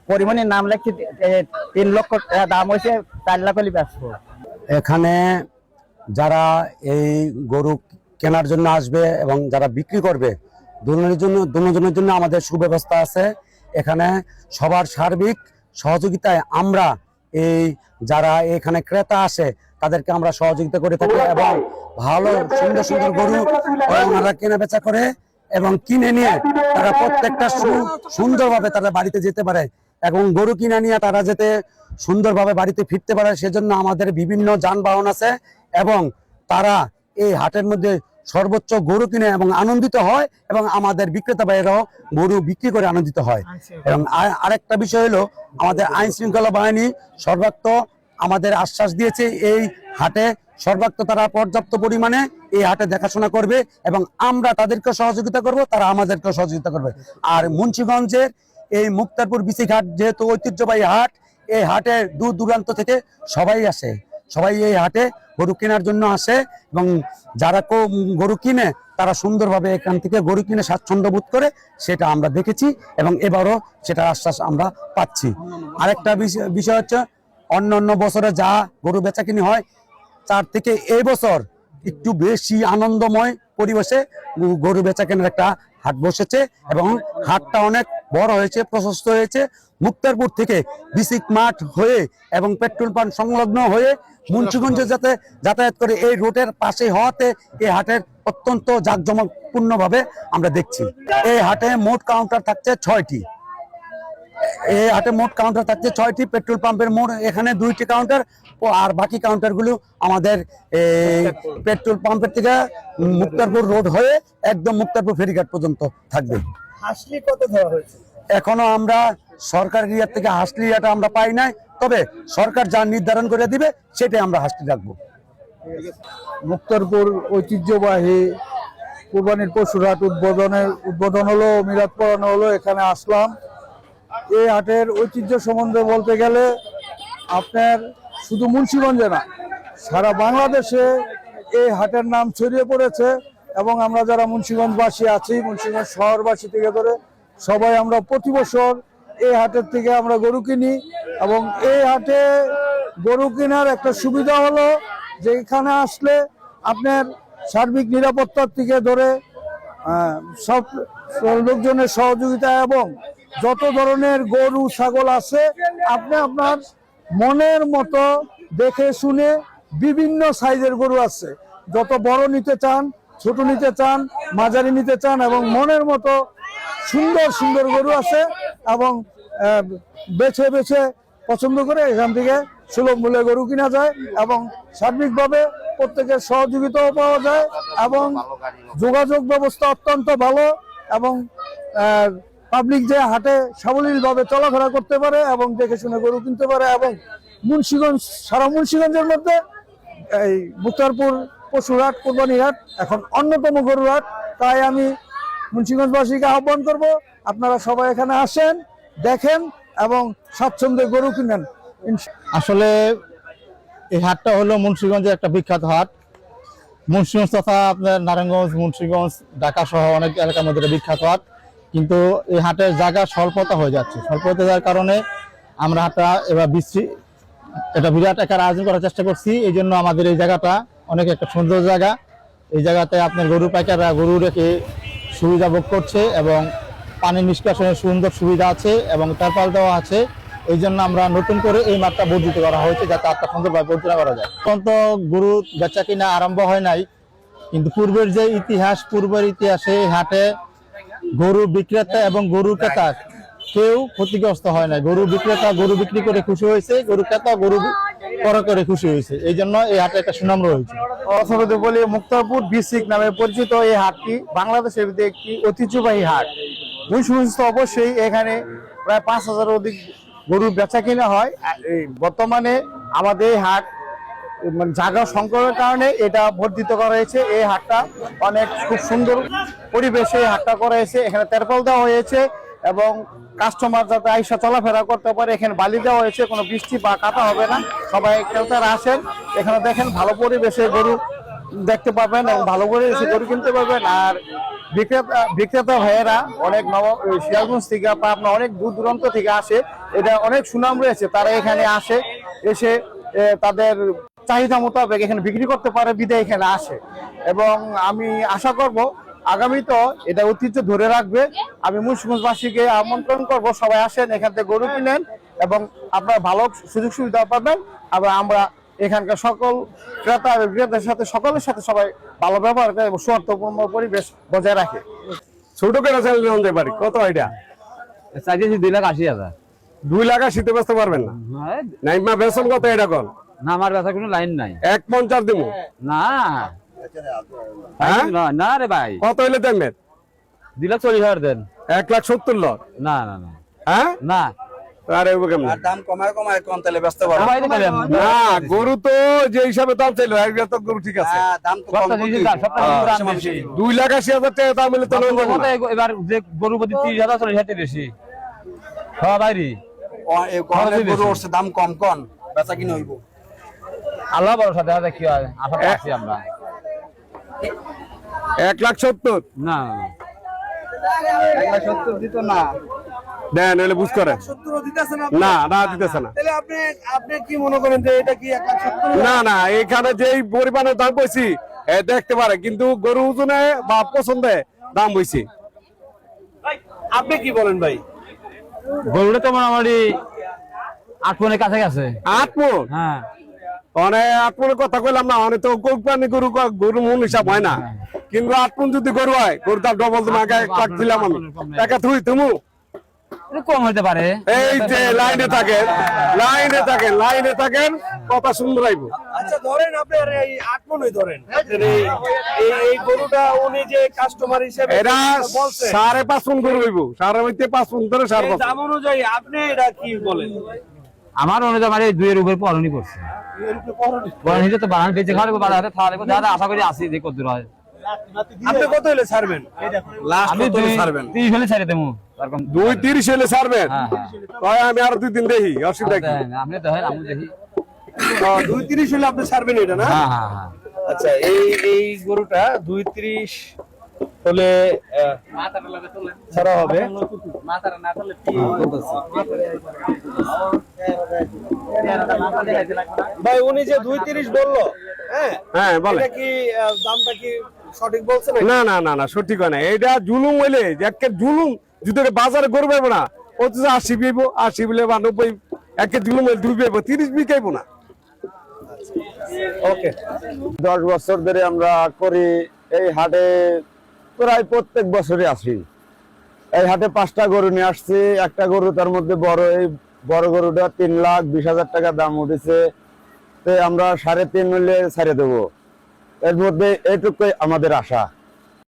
পরিমাণের নাম লেখছি 3 লক্ষ টাকা দাম হয়েছে, 4 লাখ হলে বেচবো। এখানে যারা এই গরু কেনার জন্য আসবে এবং যারা বিক্রি করবে দুজনের জন্য আমাদের সুব্যবস্থা আছে। এখানে সবার সার্বিক সহযোগিতায় আমরা এই যারা এখানে ক্রেতা আসে তাদেরকে আমরা সহযোগিতা করে থাকি এবং ভালো সুন্দর সুন্দর গরু ওনারা কেনা বেচা করে এবং কিনে নিয়ে তারা প্রত্যেকটা সুন্দরভাবে তারা বাড়িতে যেতে পারে এবং গরু কিনে নিয়ে তারা যাতে সুন্দরভাবে বাড়িতে ফিরতে পারে সেজন্য আমাদের বিভিন্ন যানবাহন আছে এবং তারা এই হাটের মধ্যে সর্বোচ্চ গরু কিনে এবং আনন্দিত হয় এবং আমাদের বিক্রেতা ভাইয়েরাও গরু বিক্রি করে আনন্দিত হয়। এবং আরেকটা বিষয় হলো আমাদের আইন শৃঙ্খলা বাহিনী সর্বাত্ম আমাদের আশ্বাস দিয়েছে এই হাটে সর্বাত্ম তারা পর্যাপ্ত পরিমাণে এই হাটে দেখাশোনা করবে এবং আমরা তাদেরকে সহযোগিতা করব, তারা আমাদেরকে সহযোগিতা করবে। আর মুন্সিগঞ্জের এই মুক্তারপুর বিসিক হাট যেহেতু ঐতিহ্যবাহী হাট, এই হাটে দূর দূরান্ত থেকে সবাই আসে, সবাই এই হাটে গরু কেনার জন্য আসে এবং যারা গরু কিনে তারা সুন্দরভাবে এখান থেকে গরু কিনে স্বাচ্ছন্দ্য বোধ করে, সেটা আমরা দেখেছি এবং এবারও সেটা আশ্বাস আমরা পাচ্ছি। আরেকটা বিষয় হচ্ছে অন্য বছরে যা গরু বেচা কিনি হয় তার থেকে এই বছর একটু বেশি আনন্দময় পরিবেশে গরু বেচা কেনার একটা হাট বসেছে এবং হাটটা অনেক বড় হয়েছে, প্রশস্ত হয়েছে। মুক্তারপুর থেকে বিসিক মাঠ হয়ে এবং পেট্রোল পাম্প সংলগ্ন হয়ে মুন্সিগঞ্জে যাতে যাতায়াত করে এই রোডের পাশে হওয়াতে এই হাটের অত্যন্ত জাঁকজমকপূর্ণভাবে আমরা দেখছি। এই হাটে মোট কাউন্টার থাকছে 6টি। এই হাটে মোট কাউন্টার থাকছে 6টি। পেট্রোল পাম্পের মোট এখানে 2টি কাউন্টার আর বাকি কাউন্টারগুলো আমাদের পেট্রোল পাম্পের থেকে মুক্তারপুর রোড হয়ে একদম মুক্তারপুর ফেরিঘাট পর্যন্ত থাকবে। হাসলি কত ধরা হয়েছে? এখনো আমরা সরকারের ইয়ার থেকে হাসলি ইয়াটা আমরা পাই নাই, তবে সরকার যা নির্ধারণ করে দিবে সেটাই আমরা হাসলি রাখবো। মুক্তারপুর ঐতিহ্যবাহী কুরবানির পশুর হাট উদ্বোধন হলো, মিলাদ পড়ানো হলো, এখানে আসলাম। এই হাটের ঐতিহ্য সম্বন্ধে বলতে গেলে আপনার শুধু মুন্সিগঞ্জে না, সারা বাংলাদেশে এই হাটের নাম ছড়িয়ে পড়েছে এবং আমরা যারা মুন্সিগঞ্জবাসী আছি, মুন্সিগঞ্জ শহরবাসী থেকে ধরে সবাই আমরা প্রতি বছর এই হাটের থেকে আমরা গরু কিনি। এবং এই হাটে গরু কেনার একটা সুবিধা হলো যে এখানে আসলে আপনার সার্বিক নিরাপত্তার থেকে ধরে সব লোকজনের সহযোগিতা এবং যত ধরনের গরু ছাগল আছে আপনি আপনার মনের মতো দেখে শুনে বিভিন্ন সাইজের গরু আছে, যত বড় নিতে চান, ছোট নিতে চান, মাঝারি নিতে চান এবং মনের মতো সুন্দর সুন্দর গরু আছে এবং বেছে বেছে পছন্দ করে এখান থেকে সুলভ মূল্যে গরু কিনা যায় এবং সার্বিকভাবে প্রত্যেকের সহযোগিতাও পাওয়া যায় এবং যোগাযোগ ব্যবস্থা অত্যন্ত ভালো এবং পাবলিক যে হাটে সাবলীলভাবে চলাফেরা করতে পারে এবং দেখে শুনে গরু কিনতে পারে। এবং মুন্সিগঞ্জ, সারা মুন্সিগঞ্জের মধ্যে এই মুক্তারপুর পশুর হাট, কোরবানি হাট এখন অন্যতম গরুর হাট। তাই আমি মুন্সিগঞ্জবাসীকে আহ্বান করব, আপনারা সবাই এখানে আসেন, দেখেন এবং স্বাচ্ছন্দ্যে গরু কিনেন। আসলে এই হাটটা হলো মুন্সিগঞ্জের একটা বিখ্যাত হাট। মুন্সিগঞ্জ তথা আপনার নারায়ণগঞ্জ, মুন্সিগঞ্জ, ঢাকা সহ অনেক এলাকার মধ্যে বিখ্যাত হাট, কিন্তু এই হাটের জায়গা স্বল্পতা হয়ে যাচ্ছে। স্বল্পতা যাওয়ার কারণে আমরা হাটটা এবার এটা বিরাট একটা আয়োজন করার চেষ্টা করছি। এই জন্য আমাদের এই জায়গাটা অনেক একটা সুন্দর জায়গা। এই জায়গাতে আপনার গরু পাইকাররা গরু রেখে সুবিধা ভোগ করছে এবং পানি নিষ্কাশনের সুন্দর সুবিধা আছে এবং তারপাল দেওয়া আছে। এই জন্য আমরা নতুন করে এই মাঠটা বর্ধিত করা হয়েছে যাতে হাটটা সুন্দরভাবে পরিচালনা করা যায়। এখন তো গরু বেচা কিনা আরম্ভ হয় নাই, কিন্তু পূর্বের যে ইতিহাস, পূর্বের ইতিহাসে এই হাটে গরু বিক্রেতা এবং গরু ক্রেতা কেউ ক্ষতিগ্রস্ত হয় না। গরু বিক্রেতা গরু বিক্রি করে খুশি হয়েছে, গরু ক্রেতা গরু ক্রয় করে খুশি হয়েছে। এই জন্য এই হাটে একটা সুনাম রয়েছে। অথবা বলি মুক্তারপুর বিসিক নামে পরিচিত এই হাটটি বাংলাদেশের ভিতরে একটি ঐতিহ্যবাহী হাট। মুন্সিগঞ্জ তো অবশ্যই এখানে প্রায় 5,000 অধিক গরু বেচা কিনা হয়। বর্তমানে আমাদের এই হাট মানে জায়গা সংকটের কারণে এটা বর্ধিত করা হয়েছে। এই হাটটা অনেক খুব সুন্দর পরিবেশে এই হাটটা করা হয়েছে। এখানে তেরপল দেওয়া হয়েছে এবং কাস্টমার যাতে আইসা চলাফেরা করতে পারে। এখানে বালি দেওয়া হয়েছে, কোনো বৃষ্টি বা কাটা হবে না। সবাই ক্রেতারা আসেন, এখানে দেখেন ভালো পরিবেশে গরু দেখতে পাবেন এবং ভালো করে এসে গরু কিনতে পারবেন। আর বিক্রেতা ভাইয়েরা অনেক সিরাজগঞ্জ থেকে পাবনা অনেক দূর দূরান্ত থেকে আসে, এটা অনেক সুনাম রয়েছে, তারা এখানে আসে, এসে তাদের চাহিদা মোতাবেক এখানে বিক্রি করতে পারে বিধায় এখানে আসে। এবং আমি আশা করব আগামী তো এটা ঐতিহ্য ধরে রাখবে। আমি মুন্সিগঞ্জবাসীকে আমন্ত্রণ করব, সবাই আসেন, এখান থেকে গরু কিনেন এবং আপনারা ভালো সুযোগ সুবিধা পাবেন। আবার আমরা এখানকার সকল ক্রেতা এবং বিক্রেতার সাথে সকলের সাথে সবাই ভালো ব্যবহার করে এবং সৌহার্দ্যপূর্ণ পরিবেশ বজায় রাখে। ছোট করে চাইলে পারি কত এটা? চাইছি 2,80,000। 2,80,000 বেচতে পারবেন না? নাইমা বেতন কত এটা কল? না, আমার ব্যথা কোনো লাইন নাই। 1,50 দিব না না রে ভাই, কত হইলে দেবেন? 2,40,000 দেন। 1,70,000 লট? না না না হ্যাঁ না, আরে কেমন দাম কমায় কম তাহলে বেচতে পারবো কমাই দিতে পারেন। না, গরু তো যে হিসাবে দাম চাইলো একবার তো গরু ঠিক আছে। দাম তো সপ্তাহ জিনিসের দাম, সপ্তাহ জিনিসের দাম বেশি। 2,80,000 টাকা দাম হলে তো লইবো না। এবার যে গরু প্রতি 30,000 40,000 বেশি বাইরে গরু উঠছে দাম কম কম বেচা কিনে হইব। আল্লাহ ভরসা, দেখা যাক কি হয়। আশা করছি আমরা 1,70,000 না 1,70,000 দিত না। দেন হলে বুঝ করে 1,70,000 দিতেছে না? না না দিতেছে না। তাহলে আপনি কি মনে করেন যে এটা কি 1,70,000? না না, এখানে যেই পরিমাণের দাম বইছি দেখতে পারে, কিন্তু গরু ওজনে বা পছন্দে দাম বইছি। আপনি কি বলেন ভাই? গরুটা তো মোটামুটি 8 মনের কাছে গেছে। 8 মণ? হ্যাঁ, অনেক 8 মণের কথা কইলাম না, অনেক তো কোরবানি গরু মূল হিসাব হয় না, কিন্তু 8 মণ যদি গরু হয় গরুর দাম ডবল তুমি আগে 1 লাখ দিলাম আমি টাকা তুমি একটু কম হইতে পারে। এই যে লাইনে থাকেন কথা সুন্দর আইব। আচ্ছা ধরেন আপনার এই 8 মনই ধরেন, আপনার এই গরুটা উনি যে কাস্টমার হিসেবে এরা বলছে 5.5 মণ গরু হইব, 5.5 মণ ধরে 5.5 দাম অনুযায়ী আপনি এটা কি বলেন? আমার অনুযায়ী আমার এই 2 এর উপরে পড়নি পড়ছে। পড়নি তো বানান বেঁচে খাওয়ার বাড়াতে থাকলে দাদা আশা করি আসি যে কত দূর হয়। আপনি কত হলে ছাড়বেন? লাস্ট আমি কত ছাড়বেন? 30 হলে ছেড়ে দেবো। 2.30 হলে ছাড়বেন? হ্যাঁ, তাই আমি আর 2 দিন দেখি, অসুবিধা কি? আপনি দেখেন, আমি দেখি। 2.30 হলে আপনি ছাড়বেন এটা না? হ্যাঁ হ্যাঁ হ্যাঁ। আচ্ছা এই গরুটা 2.30 হলে ছাড়া হবে। ভাই উনি যে 2.30 বললো, হ্যাঁ বলে এটা কি দামটা কি সঠিক বলছে না? না না না না, সঠিক হয় না। এটা জুলুম হইলে একে জুলুম যদি বাজারে গরু পাইবো না, অথচ 80 পাইবো, 80 বলে বা 90, একে জুলুম হইলে 2 পাইবো, 30 বিকাইবো না। ওকে। 10 বছর ধরে আমরা করি এই হাটে, প্রায় প্রত্যেক বছরই আসি। এই হাটে 5টা গরু নিয়ে আসছি। একটা গরু তার মধ্যে বড়, এই বড় গরুটা 3,20,000 টাকা দাম উঠেছে। আমরা 3.5 হলে ছেড়ে দেবো। এর মধ্যে এইটুকুই আমাদের আশা।